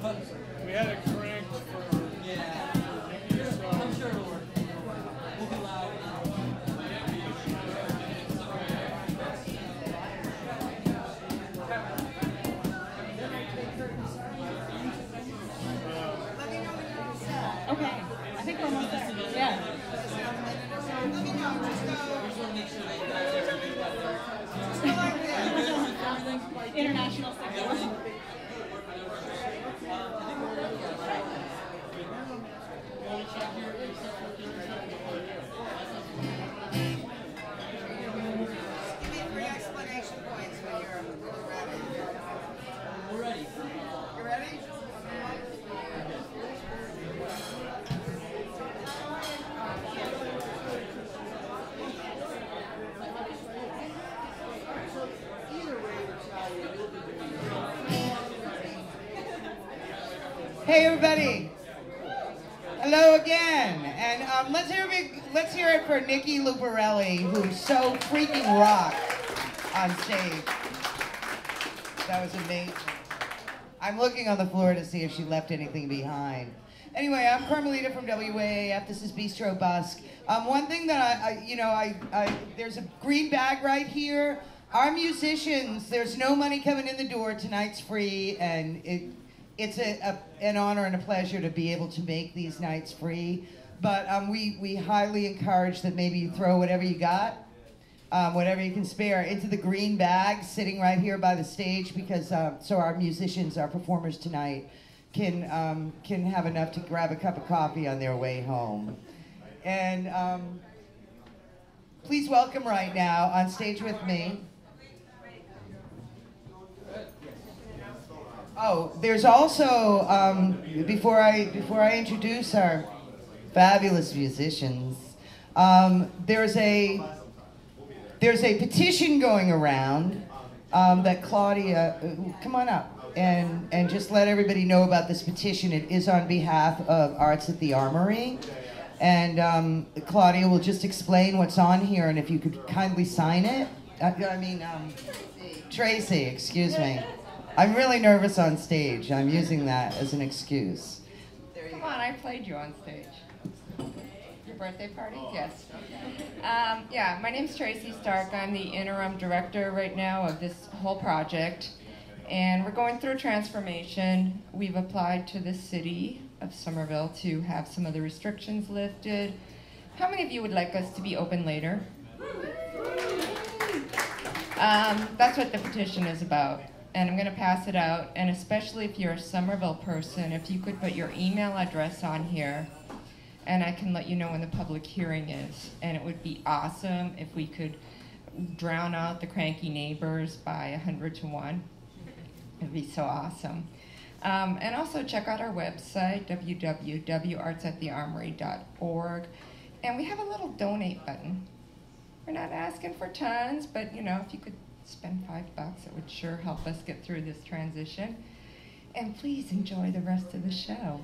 We had it cranked for... Yeah. I'm sure it'll work. We'll be loud. Okay, I think we're almost there. Yeah. International signal. Give me 3 explanation points when you're ready. We're ready. You ready? Hey everybody! Hello again, and let's hear it for Nikki Luparelli, who's so freaking rocked on stage. That was amazing. I'm looking on the floor to see if she left anything behind. Anyway, I'm Carmelita from WAAF. This is Bistro Busk. One thing that there's a green bag right here. Our musicians, there's no money coming in the door. Tonight's free, and it's an honor and a pleasure to be able to make these nights free. But we highly encourage that maybe you throw whatever you got, whatever you can spare, into the green bag sitting right here by the stage, because so our musicians, our performers tonight, can have enough to grab a cup of coffee on their way home. And please welcome right now on stage with me. Oh, there's also before I introduce our fabulous musicians, there's a petition going around that Claudia, come on up and just let everybody know about this petition. It is on behalf of Arts at the Armory, and Claudia will just explain what's on here, and if you could kindly sign it. Tracy, excuse me. I'm really nervous on stage. I'm using that as an excuse. Come on, I played you on stage. Your birthday party? Yes. Yeah, my name's Tracy Stark. I'm the interim director right now of this whole project. And we're going through a transformation. We've applied to the city of Somerville to have some of the restrictions lifted. How many of you would like us to be open later? That's what the petition is about. And I'm going to pass it out, and especially if you're a Somerville person, if you could put your email address on here, and I can let you know when the public hearing is. And it would be awesome if we could drown out the cranky neighbors by 100 to 1. It'd be so awesome. And also check out our website, www.artsatthearmory.org. And we have a little donate button. We're not asking for tons, but if you could spend $5, it would sure help us get through this transition. And please enjoy the rest of the show.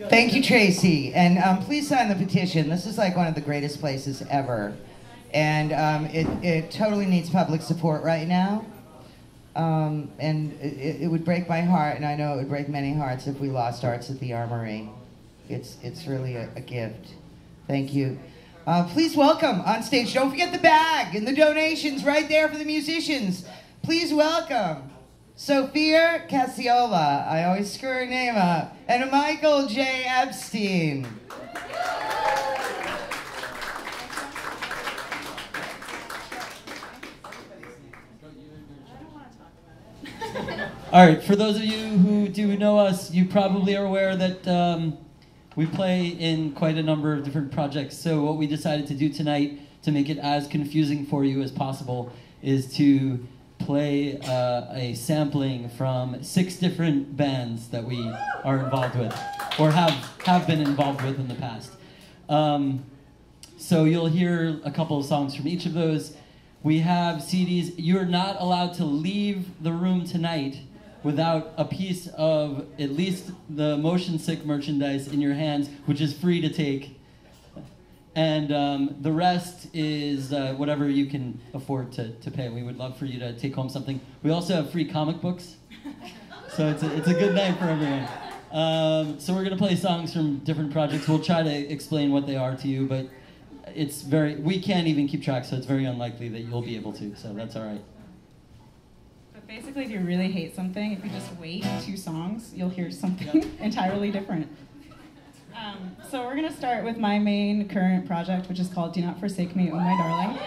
Thank you, Tracy. And please sign the petition. This is like one of the greatest places ever. And it totally needs public support right now. And it would break my heart, and I know it would break many hearts if we lost Arts at the Armory. It's really a gift. Thank you. Please welcome on stage, don't forget the bag and the donations right there for the musicians. Please welcome Sophia Cassiola, I always screw her name up, and Michael J. Epstein. All right, for those of you who do know us, you probably are aware that we play in quite a number of different projects. So what we decided to do tonight to make it as confusing for you as possible is to play a sampling from 6 different bands that we are involved with, or have been involved with in the past. So you'll hear a couple of songs from each of those. We have CDs. You're not allowed to leave the room tonight without a piece of at least the motion sick merchandise in your hands, which is free to take. And the rest is whatever you can afford to pay. We would love for you to take home something. We also have free comic books. So it's a good night for everyone. So we're going to play songs from different projects. We'll try to explain what they are to you, but we can't even keep track, so it's very unlikely that you'll be able to, so that's all right. But basically, if you really hate something, if you just wait 2 songs, you'll hear something entirely different. So we're going to start with my main current project, which is called Do Not Forsake Me, Oh My Darling.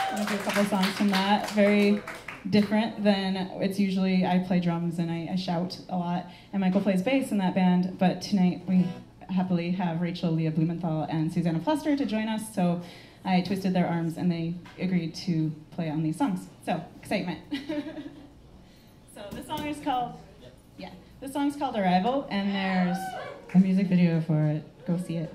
I'm going to do a couple of songs from that. Very different than it's usually. I play drums and I shout a lot, and Michael plays bass in that band, but tonight we happily have Rachel, Leah Blumenthal, and Susanna Pluster to join us, so I twisted their arms and they agreed to play on these songs. So, excitement. So this song is called, this song's called Arrival, and there's a music video for it. Go see it.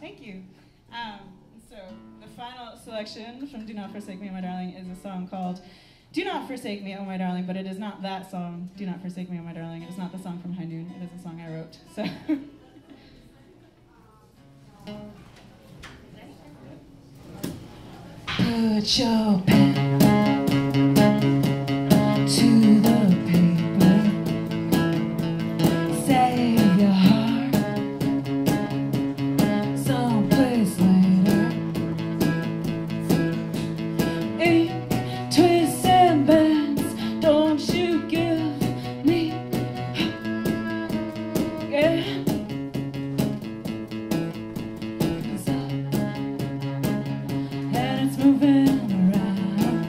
Thank you. So the final selection from Do Not Forsake Me, Oh My Darling is a song called Do Not Forsake Me, Oh My Darling, but it is not that song, Do Not Forsake Me, Oh My Darling. It is not the song from High Noon. It is a song I wrote. So. Put your pen to the paper. Save your heart someplace later. Ink, twists and bends, don't you give me up, yeah. It's up and it's moving around.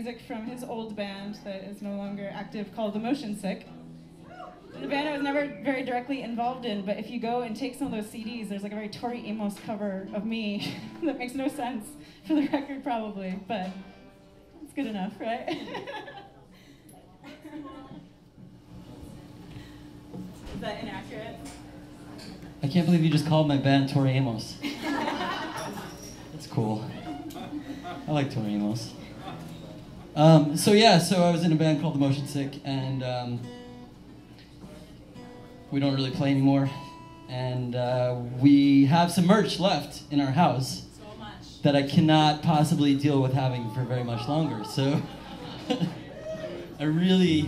music from his old band that is no longer active called The Motion Sick. The band I was never very directly involved in, but if you go and take some of those CDs, there's like a very Tori Amos cover of me that makes no sense for the record probably, but it's good enough, right? Is that inaccurate? I can't believe you just called my band Tori Amos. That's cool. I like Tori Amos. So I was in a band called The Motion Sick, and we don't really play anymore. And we have some merch left in our house that I cannot possibly deal with having for very much longer. So I really...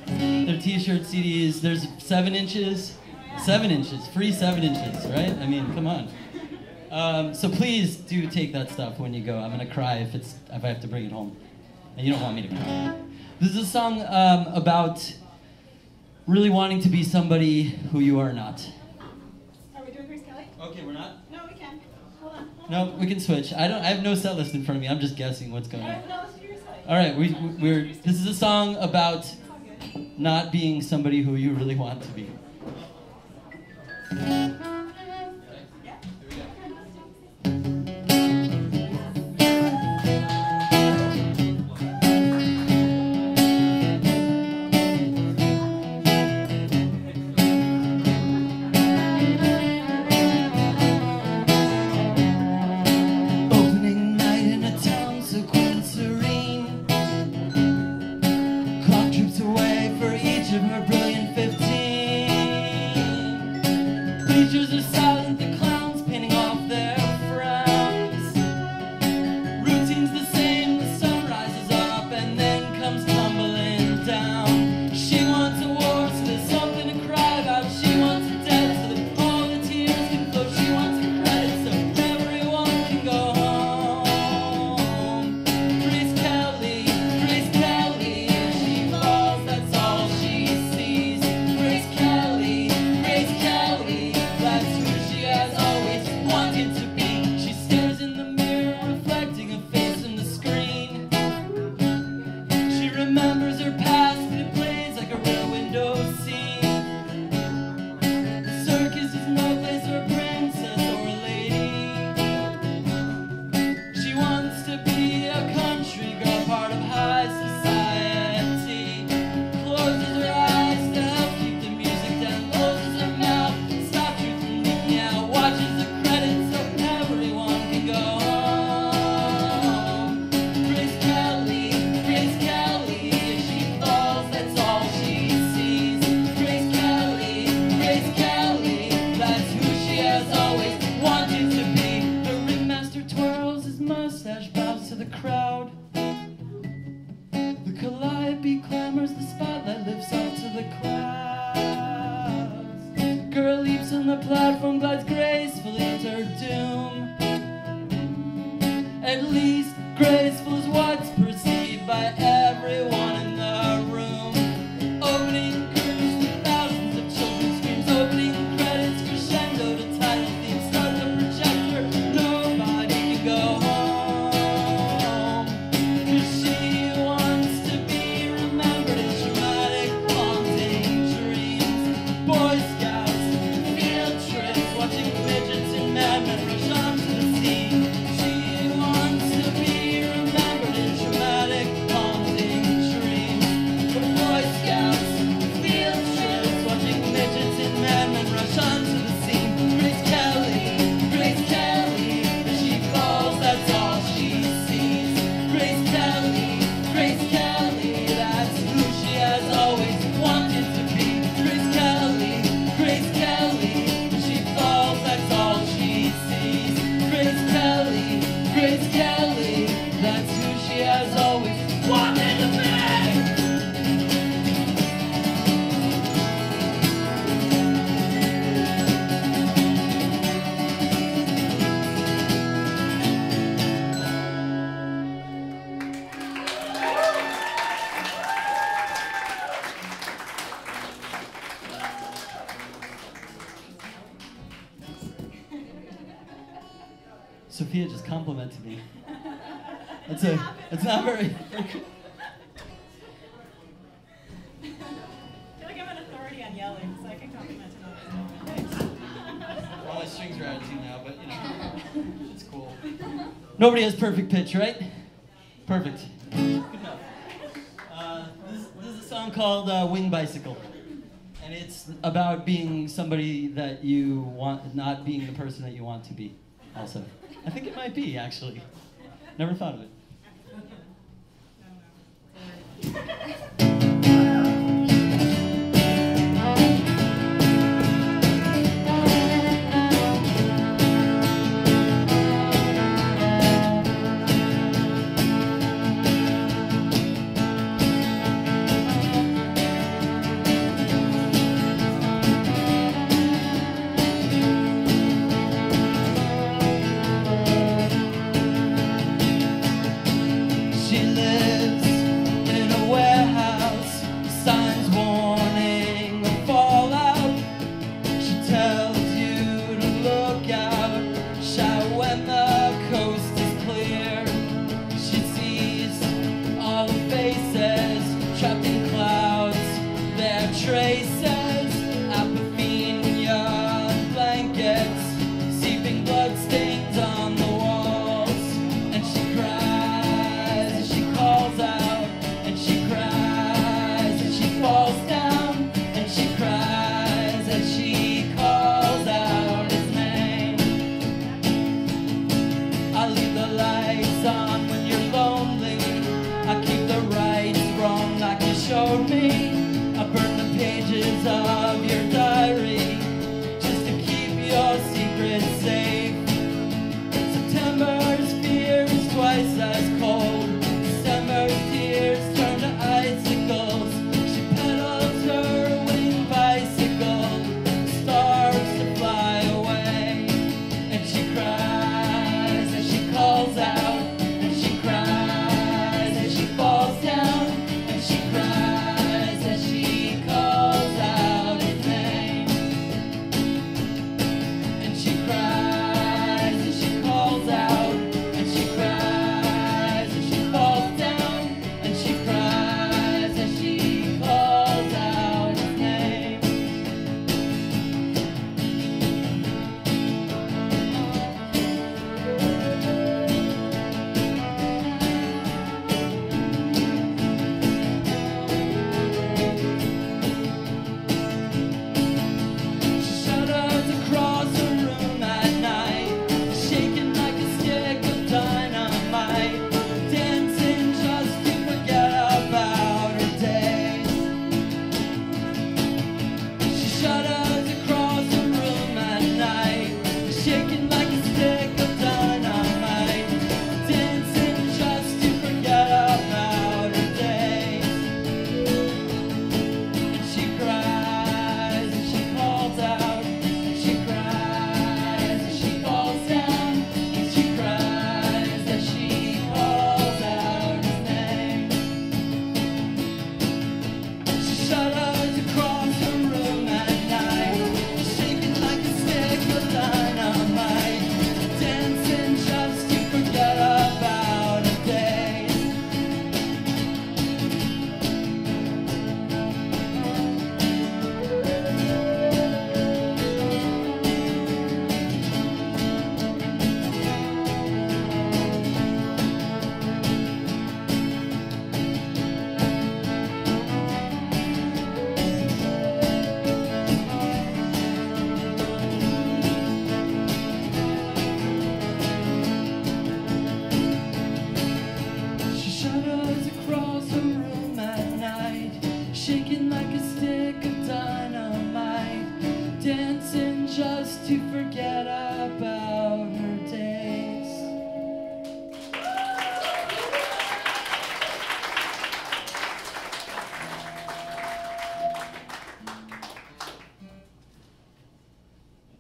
They're t-shirts, CDs, there's 7 inches. 7 inches, free 7 inches, right? I mean, come on. So please do take that stuff when you go. I'm gonna cry if I have to bring it home. And you don't want me to cry. This is a song about really wanting to be somebody who you are not. Are we doing Grace Kelly? Okay, we're not? No, we can. Hold on. No, we can switch. I have no set list in front of me. I'm just guessing what's going on. No, let's do your side. All right, this is a song about not being somebody who you really want to be. Opening night in a town so quiet and serene. Clock trips away for each of her brilliant 15. Bleachers are silent, the clowns painting off their frowns. Routine's the same, the sun rises up and then comes tumbling down. She wants awards, so there's something to cry about. She wants a debt, so that all the tears can flow. She wants a credit, so everyone can go home. Grace Kelly, she falls, that's all she sees. Grace Kelly, that's who she has always wanted to be. She stares in the mirror, reflecting a face in the screen. She remembers her past, but it plays like a rear window scene. The circus is no place for a princess or a lady. She wants to be a country girl, part of high society. Closes her eyes to help keep the music down, closes her mouth to stop truth from leaking out. Watches the credits so everyone can go home. Grace Kelly, if she falls, that's all she sees. Grace Kelly, that's who she has always wanted to be. The ringmaster twirls his mustache, bows to the crowd. The calliope clamors, the spotlight lifts up to the clouds. Girl leaps on the platform, glides gracefully to her doom. At least graceful is what's perceived by everyone in the room. Opening curtains to thousands of children's screams. Opening credits, crescendo to title themes. Start the projector, nobody can go home. 'Cause she wants to be remembered in dramatic, haunting dreams. Boy Scouts, field trips, watching midgets and madmen rush onto the scene. She wants to be remembered in dramatic, haunting dreams. Boy Scouts, field trips, watching midgets and madmen rush onto the scene. Grace Kelly, as she falls, that's all she sees. Grace Kelly, that's who she has always wanted to be. Grace Kelly, as she falls, that's all she sees. Grace Kelly, that's who she has always wanted to be. Sophia just complimented me. It's not very. I feel like I'm an authority on yelling, so I can compliment All my strings are out of tune now, but you know, it's cool. Nobody has perfect pitch, right? Perfect. Good enough. This is a song called Wing Bicycle. And it's about being somebody that you want, not being the person that you want to be, also. I think it might be, actually. Never thought of it.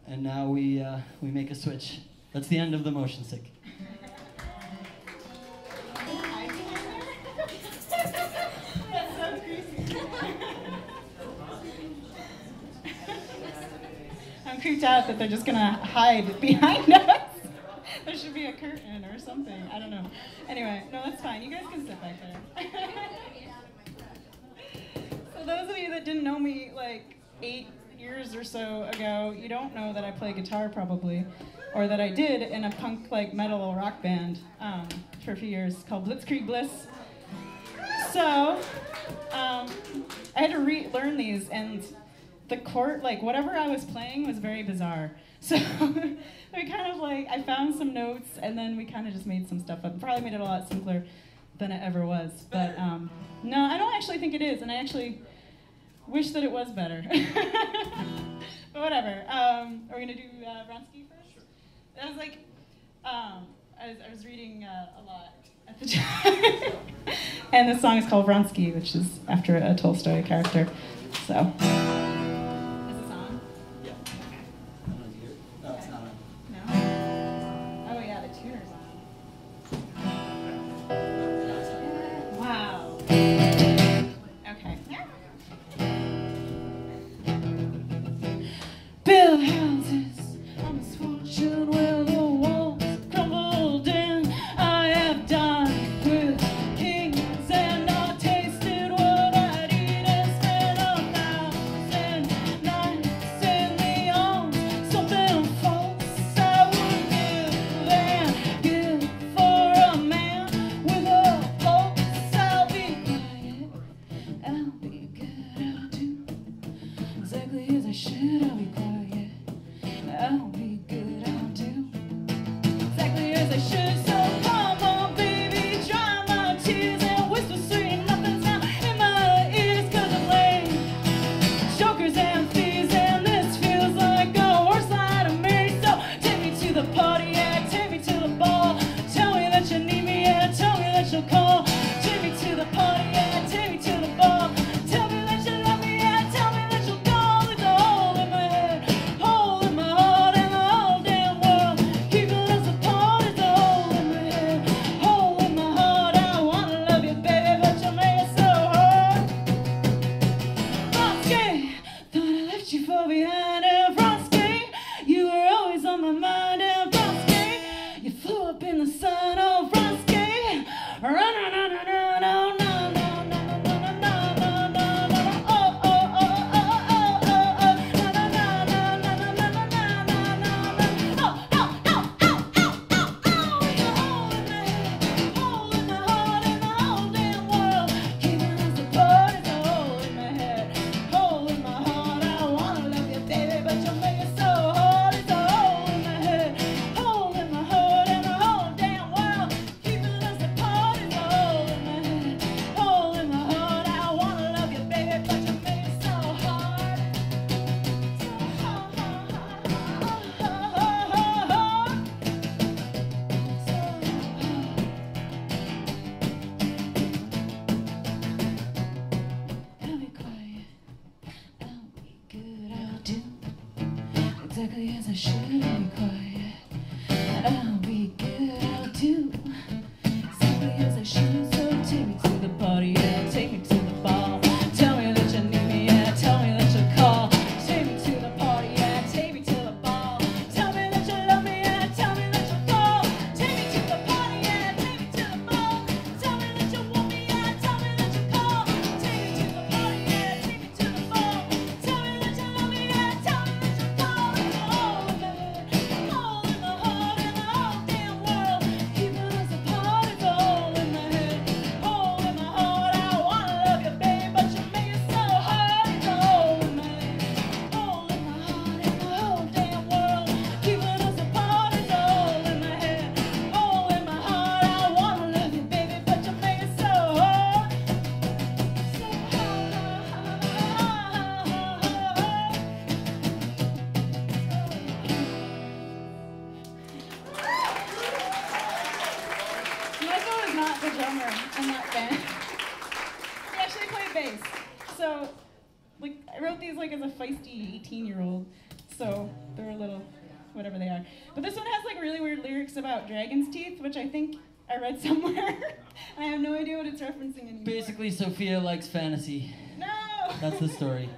And now we make a switch. That's the end of the motion sick. That's so creepy. I'm creeped out that they're just gonna hide behind us. There should be a curtain or something. I don't know. Anyway, no, that's fine. You guys can sit back there. So those of you that didn't know me like 8 years or so ago, you don't know that I play guitar probably, or that I did in a punk like metal rock band for a few years called Blitzkrieg Bliss. So I had to relearn these, and the chord, like whatever I was playing was very bizarre. So we kind of like, I found some notes, and then we kind of just made some stuff up. Probably made it a lot simpler than it ever was. But no, I don't actually think it is, and I actually wish that it was better. But whatever. Are we gonna do Vronsky first? Sure. That was like, I was reading a lot at the time. And this song is called Vronsky, which is after a Tolstoy character. So. Is this on? Yeah. No, it's not on. No? Oh yeah, the tuner's on. Wow. Okay. Build houses on misfortune where the walls crumbled in. I have dined with kings and I tasted what I'd eat and spent 1,000 nights in the arms. Something false I would give for a man with a pulse. I'll be quiet, I'll be good, I'll do exactly as I should. I'll be quiet. I'll be good, I'll do exactly as I should. So come on, baby, dry my tears and whisper sweet nothings now in my ears. 'Cause I'm lame, jokers and thieves, and this feels like a worse side of me. So take me to the party, yeah, take me to the ball. Tell me that you need me, yeah, tell me that you'll call. Take me to the party, yeah, take me to the ball. Tell me that you love me, yeah, tell me that you'll call. There's a hole in my head, hole in my heart, and the whole damn world keeping us apart. There's a hole in my head, hole in my heart. I wanna love you, baby, but you make it so hard. Vronsky, thought I left you far behind. And Vronsky, you were always on my mind. And Vronsky, you flew up in the sun. Oh, Vronsky, run, run, run, run, run, oh, no, no, no, no, no, no, no, no, no, no, oh, oh, oh, oh, oh, oh, oh, no, no, no, no, no, no, no, no, no, no, no, oh, oh, oh, oh, oh, oh, oh, there's a hole in my head, hole in my heart, and the whole damn world keeping us apart. There's a hole in my head, hole in my heart. I wanna love you, baby, but you make it so hard. There's a hole in my head, hole in my heart, and the whole damn world keeping us apart. There's a hole in my head, hole in my heart. I wanna love you, baby, but you make it so hard. So I'll be quiet, I'll be good, I'll do exactly as I should. I'll be quiet, I'll be good, I'll do exactly as I should. So take me to the party, yeah, take me to the ball. Tell me that you need me, yeah, tell me that you call. Take me to the party, yeah, take me to the ball. Tell me that you love me, yeah, tell me that you call. Take me to the party, yeah, take me to the ball. Tell me that you want me, yeah, tell me that you call. Take me to the party, yeah, take me to the ball. Tell me that you love me, yeah, tell me that you call. There's a hole in my head, hole in my heart, and the whole damn world keeping us apart. There's a hole in my head, hole in my heart. I wanna love you, baby, but you make it so hard. There's a hole in my head, hole in my heart, and the whole damn world keeping us apart. There's a hole in my head, hole in my heart. I wanna love you, baby, but you make it so hard. So Michael is not the drummer in that band. He actually played bass. So, like, I wrote these like as a feisty 18-year-old. So they're a little, whatever they are. But this one has like really weird lyrics about dragon's teeth, which I think I read somewhere. I have no idea what it's referencing anymore. Basically, Sophia likes fantasy. No! That's the story.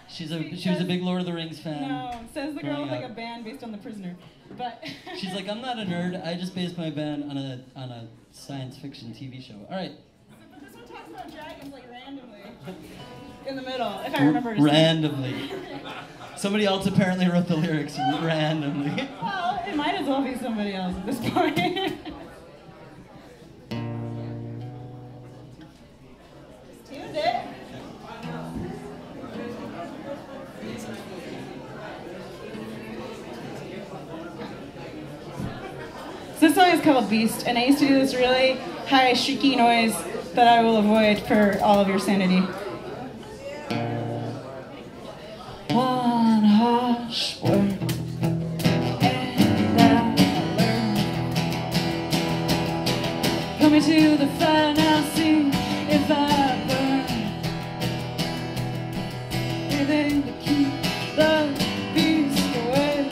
She was a big Lord of the Rings fan. No, says the girl growing with like up. a band based on The Prisoner. But She's like, I'm not a nerd. I just based my band on a science fiction TV show. All right. But this one talks about dragons like randomly in the middle, if I remember. Randomly. Somebody else apparently wrote the lyrics randomly. Well, it might as well be somebody else at this point. Tuned it. So this song is called Beast, and I used to do this really high, shrieky noise that I will avoid for all of your sanity. One harsh word, and I learn. Put me to the fire now, see if I burn. Anything to keep the beast away.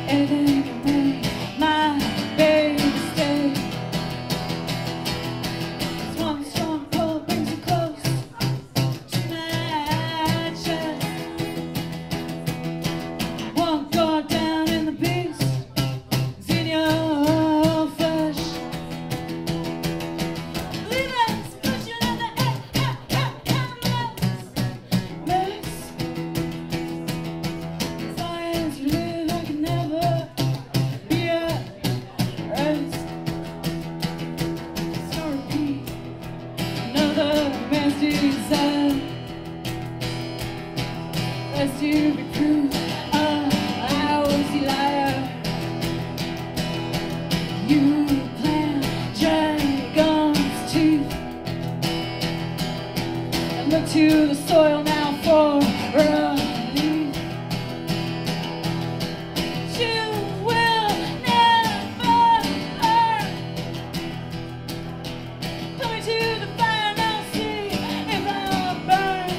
Anything can make my baby stay. This one strong pull brings you close to my chest. One guard down and the beast is in your flesh. Leave us, push you in the mess. As long as you live, I can never be at rest. So repeat another man's desire. Lest you be proved I was the liar. You plant dragon's teeth and look to the soil now for relief. You will never learn. Put me to the fire now, see if I burn.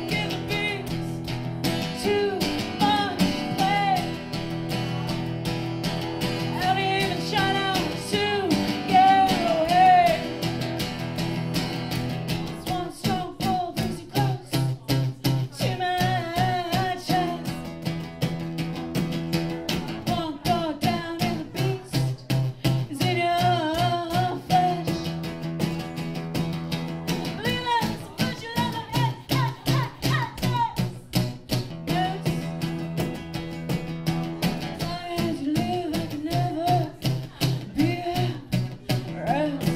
Give the beast too much play. I don't even try now to get away. This one strong pull brings you close to my chest. One guard down and the beast is in your flesh. Leave us, put you on the yes. As long as you live, I can never be at rest.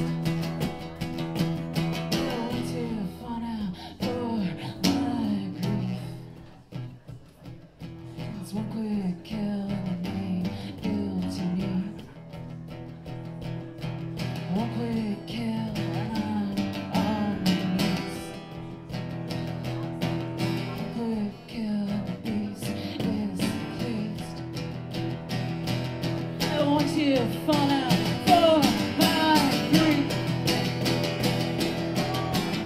I want to find out for my grief. It's one quick kill and the name guilty me. One quick kill and I'm on my knees. One quick kill and the beast is pleased. I want to find out for my grief.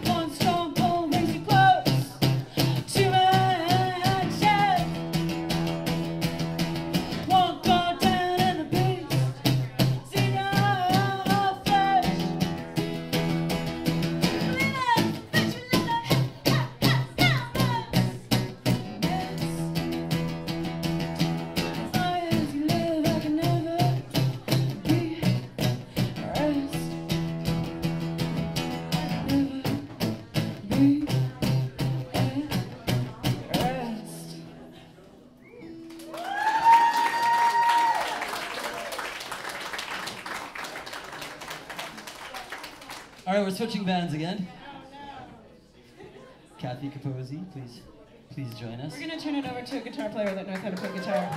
One strong pull brings you close to my chest. One guard down and the beast is in your flesh. Leave us, put you in the mess. As long as you live, I can never be at rest. Never be at rest. All right, we're switching bands again. Kathy Capozzi, please join us. We're gonna turn it over to a guitar player that knows how to play guitar.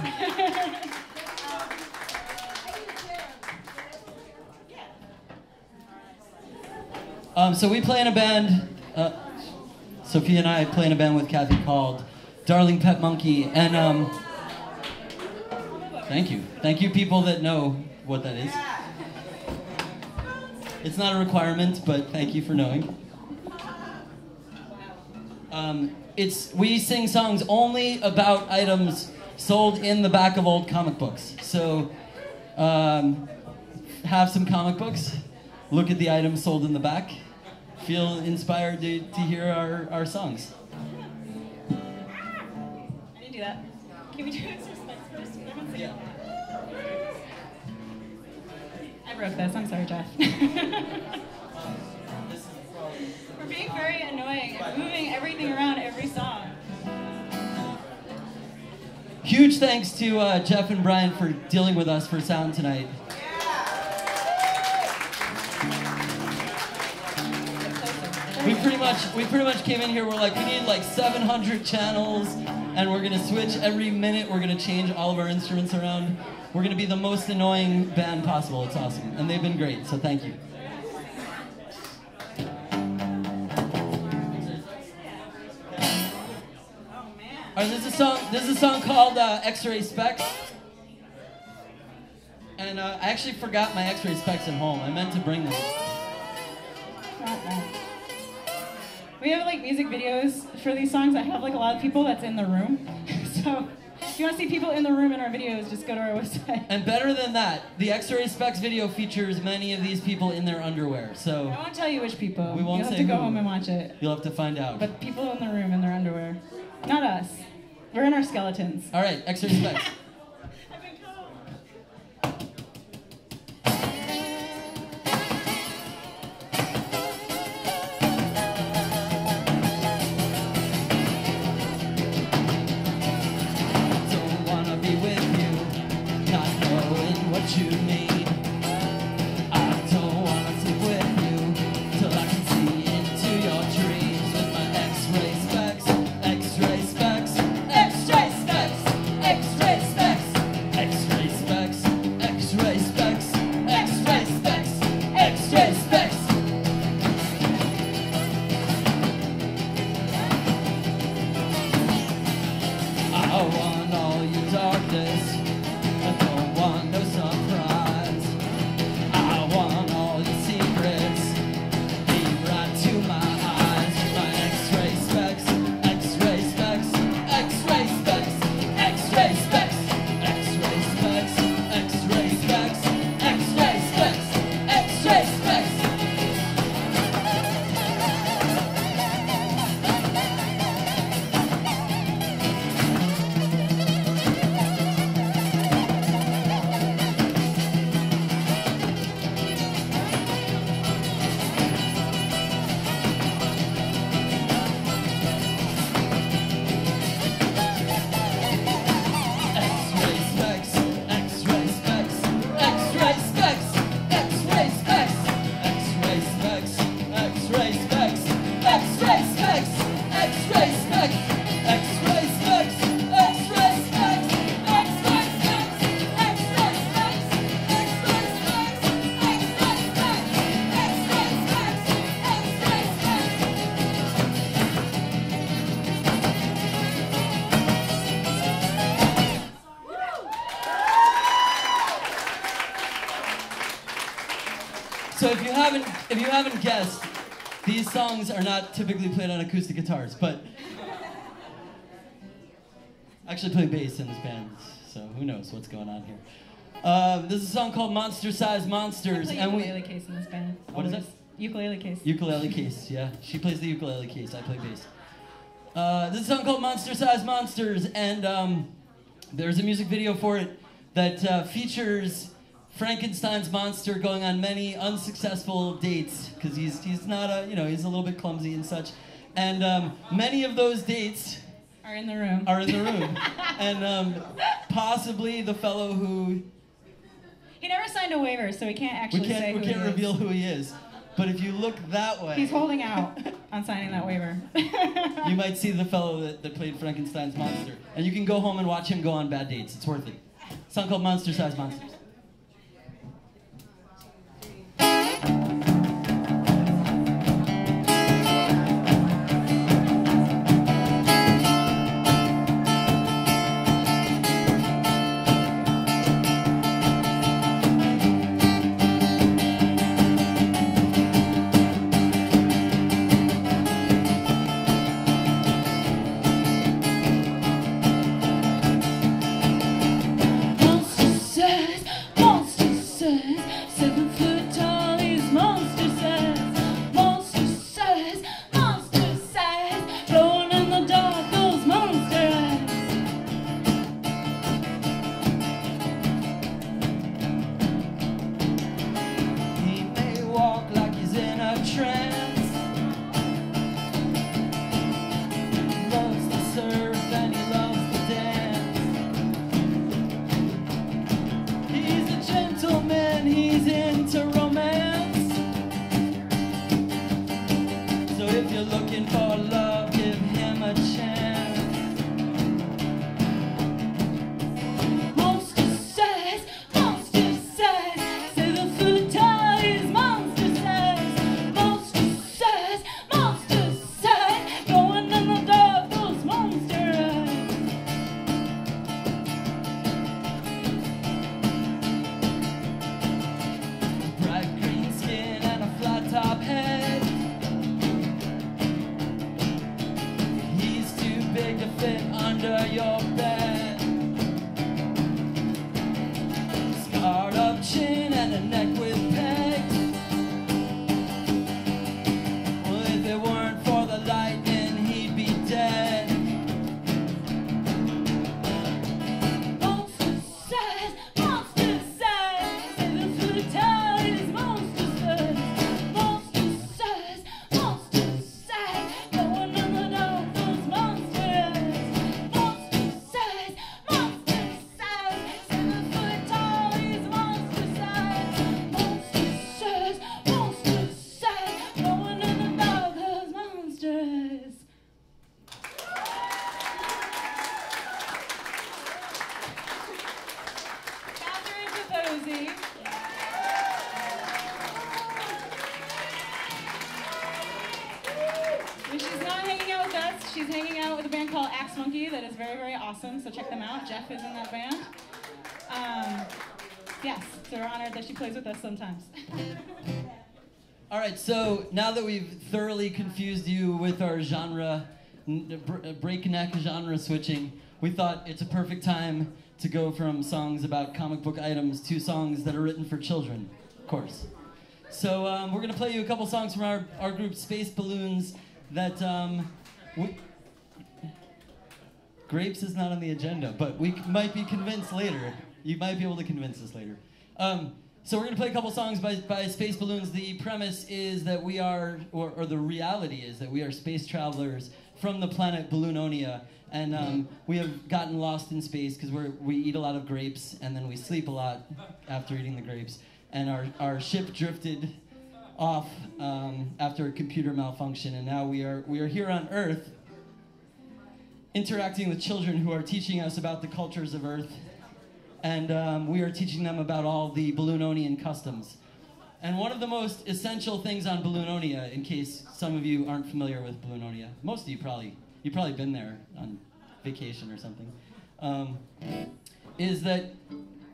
So we play in a band. Sophia and I play in a band with Kathy called Darling Pet Monkey, and thank you people that know what that is. It's not a requirement, but thank you for knowing. We sing songs only about items sold in the back of old comic books. So have some comic books, look at the items sold in the back, feel inspired to hear our songs. I didn't do that. Can we do it first? Yeah. wrote this. I'm sorry, Jeff. We're being very annoying and moving everything around every song. Huge thanks to Jeff and Brian for dealing with us for sound tonight. We pretty much came in here. We're like, we need like 700 channels, and we're gonna switch every minute. We're gonna change all of our instruments around. We're gonna be the most annoying band possible. It's awesome, and they've been great. So thank you. All right, this is a song called X-Ray Specs. And I actually forgot my X-Ray specs at home. I meant to bring them. We have like music videos for these songs that have like a lot of people that's in the room. So if you want to see people in the room in our videos, just go to our website. And better than that, the X-Ray Specs video features many of these people in their underwear. So I won't tell you which people. We won't You'll have say to go who. home and watch it. You'll have to find out. But people in the room in their underwear. Not us. We're in our skeletons. All right, X-Ray Specs. I've been caught. Don't wanna be with you, not knowing what you mean. I don't wanna sleep with you till I can see into your dreams with my X-ray specs, X-ray specs, X-ray specs, X-ray specs, X-ray specs, X-ray specs, X-ray specs, X-ray specs. I want all your darkness, I don't want no surprise. I want all your secrets, lead right to my eyes. My X-ray specs, X-ray specs, X-ray specs, X-ray specs, X-ray specs, X-ray specs, X-ray specs, X-ray specs. X-ray specs, X-ray specs, X-ray specs, X-ray specs, X-ray specs, X-ray specs, X-ray specs, X-ray specs, X-ray specs, X-ray specs, X-ray specs, X-ray specs, X-ray specs, X-ray specs, X-ray specs, X-ray specs. So if you haven't guessed, these songs are not typically played on acoustic guitars, but I actually play bass in this band, so who knows what's going on here. This is a song called Monster Size Monsters, I play and ukulele case in this band. What is Always. it? Ukulele case. Ukulele case, yeah. She plays the ukulele case, I play bass. This is a song called Monster Size Monsters, and there's a music video for it that features Frankenstein's monster going on many unsuccessful dates, because he's not he's a little bit clumsy and such. And many of those dates Are in the room. And possibly the fellow who He never signed a waiver, so we can't actually say who we he can't is. reveal who he is. But if you look that way, He's holding out on signing that waiver. you might see the fellow that played Frankenstein's monster. And you can go home and watch him go on bad dates. It's worth it. A song called Monster Size Monsters. Monster size you're looking for love, give him a chance. Monster says, say the food ties. Monster says, going in the dark, those monster eyes. Bright green skin and a flat top head. He's too big to fit under your bed. Scarred up chin and a neck with pegs. Well, if it weren't for the lightning, he'd be dead. Monster says, say the food ties. Monster says, going in the dark, those monster eyes. Monster says, say the food ties. Monster says, going in the dark, those monsters. Catherine Capozzi. When she's not hanging out with us, she's hanging out with a band called Axe Monkey that is very, very awesome, so check them out. Jeff is in that band. Yes, so we're honored that she plays with us sometimes. All right, so now that we've thoroughly confused you with our breakneck genre switching, we thought it's a perfect time to go from songs about comic book items to songs that are written for children, of course. So we're going to play you a couple songs from our group Space Balloons that... Grapes is not on the agenda, but we might be convinced later. You might be able to convince us later. So we're going to play a couple songs by Space Balloons. The premise is that we are, or the reality is that we are space travelers from the planet Balloononia, and we have gotten lost in space because we eat a lot of grapes, and then we sleep a lot after eating the grapes, and our ship drifted off after a computer malfunction, and now we are here on Earth, interacting with children who are teaching us about the cultures of Earth. And we are teaching them about all the Balloononian customs. And one of the most essential things on Balloononia, in case some of you aren't familiar with Balloononia, most of you you've probably been there on vacation or something, is that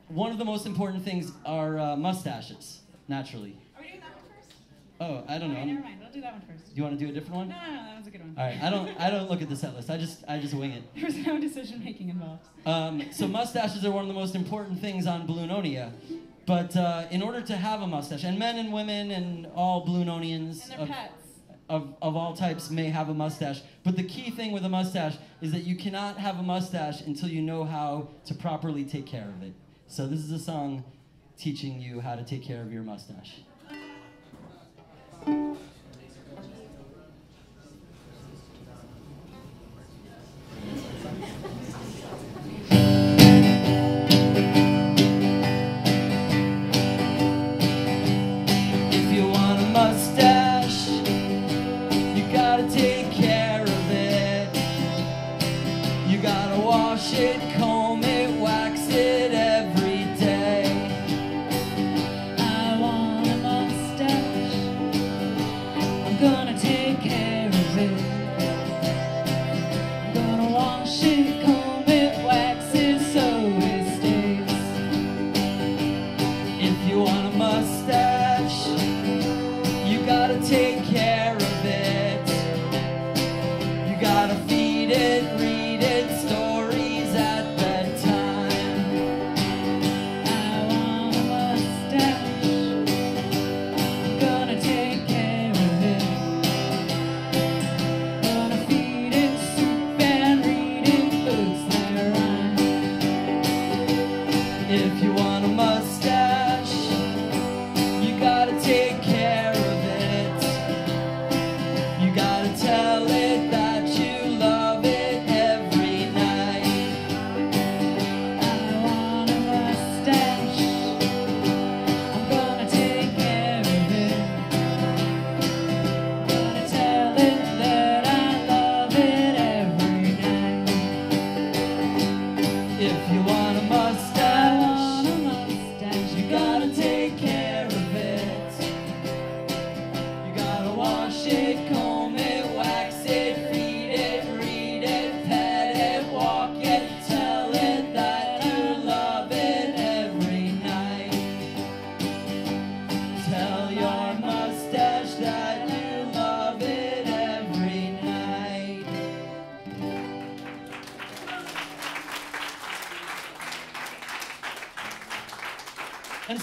one of the most important things are mustaches, naturally. Are we doing that one first? Oh, I don't know. Okay, never mind. We'll do that one first. Do you want to do a different one? No, that was a good one. All right, I don't look at the set list. I just wing it. There was no decision making involved. So mustaches are one of the most important things on Balloononia. But in order to have a mustache, and men and women and all Balloononians And their pets. of all types may have a mustache. But the key thing with a mustache is that you cannot have a mustache until you know how to properly take care of it. So this is a song teaching you how to take care of your mustache. Mustache, you gotta take care of it. You gotta wash it, comb it, wax it every day. I want a mustache, I'm gonna take care of it. I'm gonna wash it, comb it, wax it so it stays. If you want a mustache, you gotta take care of it. You gotta feed it, read it, stories at bedtime. I want a mustache, I'm gonna take care of it.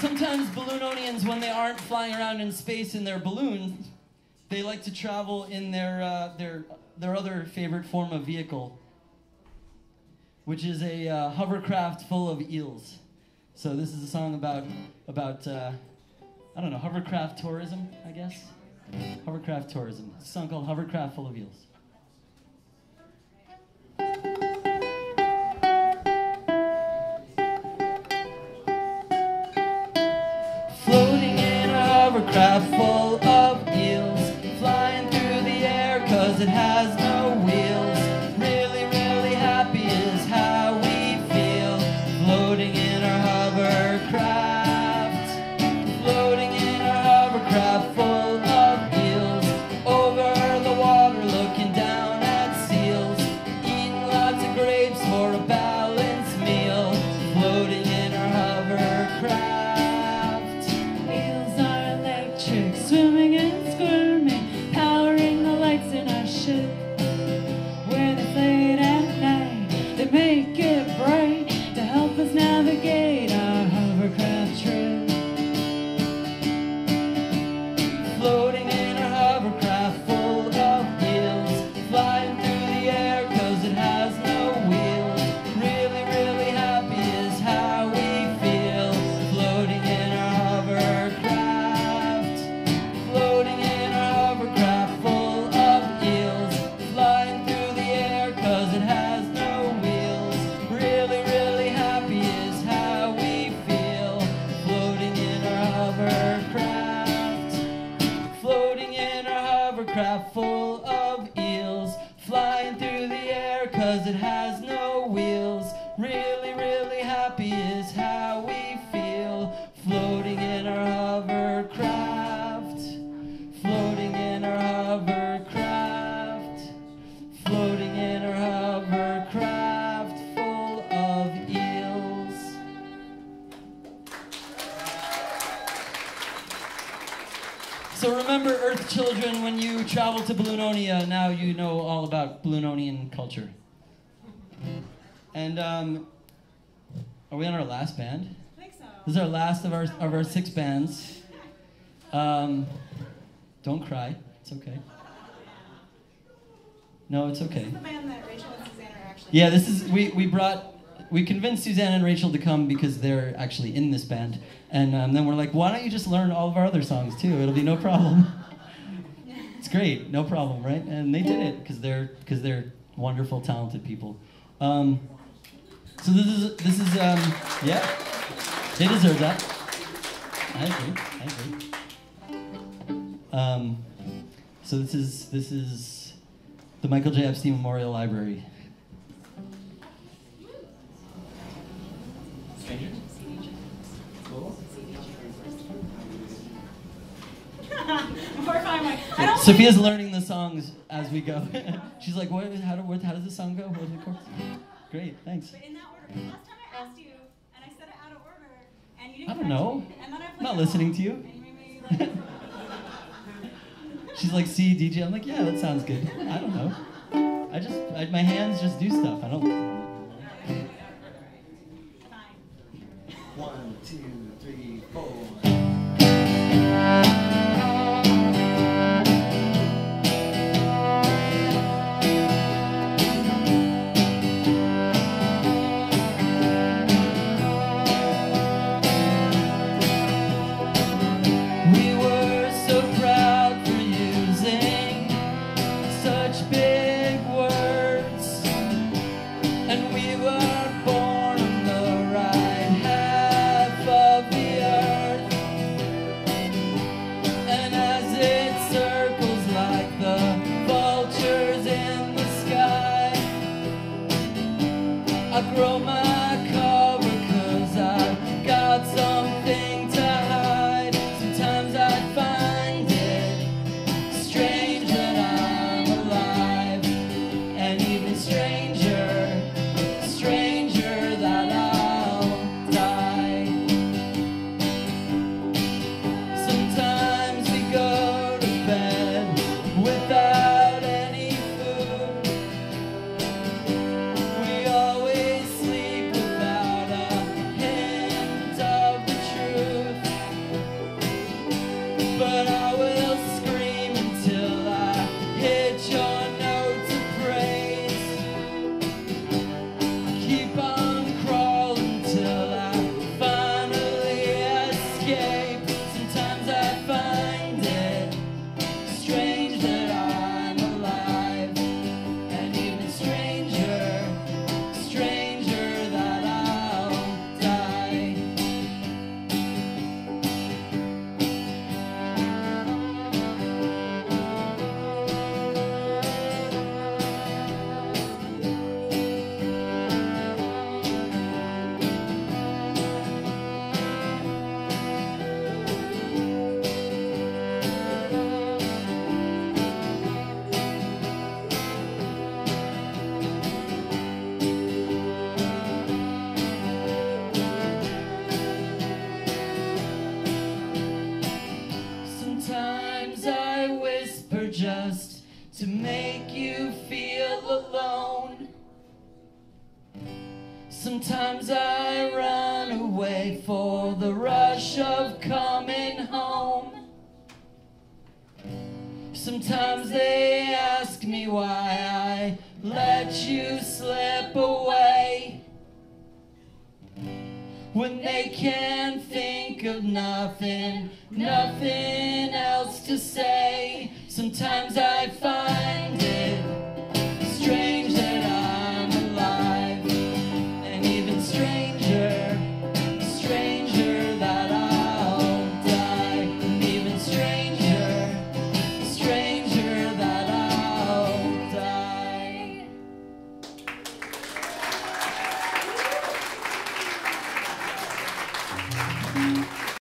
sometimes balloononians, when they aren't flying around in space in their balloon, they like to travel in their other favorite form of vehicle, which is a hovercraft full of eels. So this is a song about I don't know, hovercraft tourism, I guess. Hovercraft tourism. It's a song called Hovercraft Full of Eels. Floating in a hovercraft full of eels, flying through the air 'cause it has no wheels. Really, really happy is how we feel, floating in our hovercraft, floating in our hovercraft full of eels, over the water looking down at seals, eating lots of grapes for a balanced meal, floating in our hovercraft. Swimming and squirming, powering the lights in our ship. When it's late at night, they make it bright to help us navigate our hovercraft trip. Floating in our hovercraft full of eels, flying through the air 'cause it has no wheels. Really, really happy is how we feel, floating in our hovercraft. Floating in a hovercraft full of eels, flying through the air 'cause it has no wheels. Really, really happy is how we feel, floating in our hovercraft. Floating in our hovercraft full of eels, flying through the air 'cause it has no wheels. Really, really happy is how we feel, floating in our hovercraft. Floating in our hovercraft, floating in our hovercraft full of eels. So remember, Earth children, when you travel to Balloononia, now you know all about Balloononian culture. And are we on our last band? I think so. This is our last of our 6 bands. Don't cry. It's okay. No, it's okay. This is the band that Rachel and Suzanne are actually. Yeah, this is we convinced Suzanne and Rachel to come because they're actually in this band, and then we're like, why don't you just learn all of our other songs too? It'll be no problem. It's great, no problem, right? And they did it because they're wonderful, talented people. So this is yeah, they deserve that. I agree. So this is the Michael J. Epstein Memorial Library. Sophia's learning the songs as we go. She's like, how does this song go? What is the chorus? Great, thanks. But in that order, last time I asked you, and I said it out of order, and you didn't. I don't know. And then I played I'm not it listening wrong, to you. And you made me like. She's like, see, DJ. I'm like, yeah, that sounds good. I don't know. My hands just do stuff. I don't. Fine. 1, 2, 3, 4. I grow my cover 'cause I've got something to hide. Sometimes I find it strange that I'm alive, and even stranger that I'll die. Sometimes we go to bed without any food. We always sleep I whisper just to make you feel alone. Sometimes I run away for the rush of coming home. Sometimes they ask me why I let you slip away, when they can think of nothing else to say. Sometimes I find